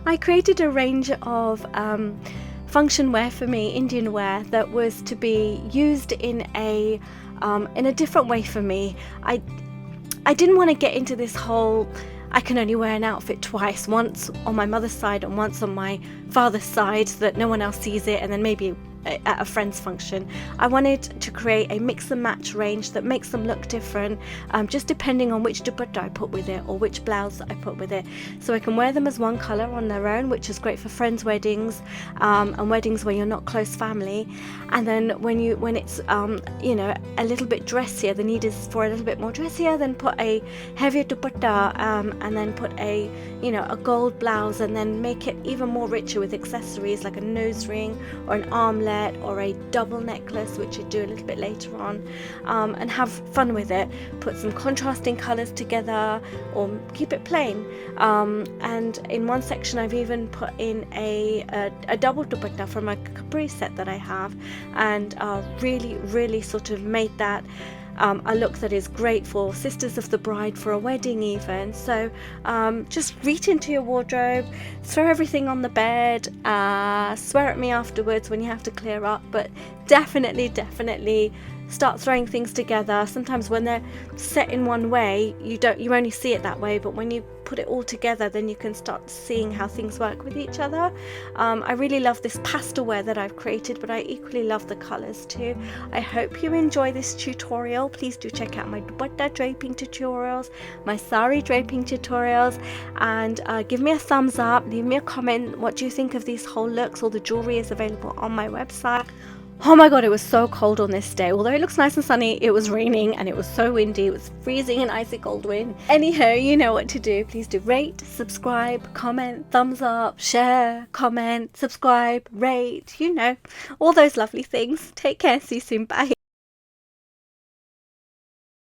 I created a range of function wear for me, Indian wear, that was to be used in a different way for me. I didn't want to get into this whole I can only wear an outfit twice, once on my mother's side and once on my father's side, so that no one else sees it, and then maybe at a friend's function. I wanted to create a mix and match range that makes them look different, just depending on which dupatta I put with it or which blouse I put with it. So I can wear them as one colour on their own, which is great for friends' weddings and weddings where you're not close family. And then when it's you know, a little bit dressier, the need is for a little bit more dressier, then put a heavier dupatta and then put a gold blouse, and then make it even more richer with accessories like a nose ring or an armlet or a double necklace, which I do a little bit later on, and have fun with it. Put some contrasting colours together or keep it plain. And in one section I've even put in a double dupatta from a capri set that I have, and really sort of made that a look that is great for sisters of the bride for a wedding even. So just reach into your wardrobe, throw everything on the bed, swear at me afterwards when you have to clear up, but definitely start throwing things together. Sometimes when they're set in one way, you only see it that way, but when you put it all together, then you can start seeing how things work with each other. I really love this pastel wear that I've created, but I equally love the colors too. I hope you enjoy this tutorial. Please do check out my dupatta draping tutorials, my sari draping tutorials, and give me a thumbs up, leave me a comment. What do you think of these whole looks? All the jewelry is available on my website. Oh my god, it was so cold on this day. Although it looks nice and sunny, it was raining and it was so windy. It was freezing and icy cold wind. Anyhow, you know what to do. Please do rate, subscribe, comment, thumbs up, share, comment, subscribe, rate, all those lovely things. Take care. See you soon. Bye.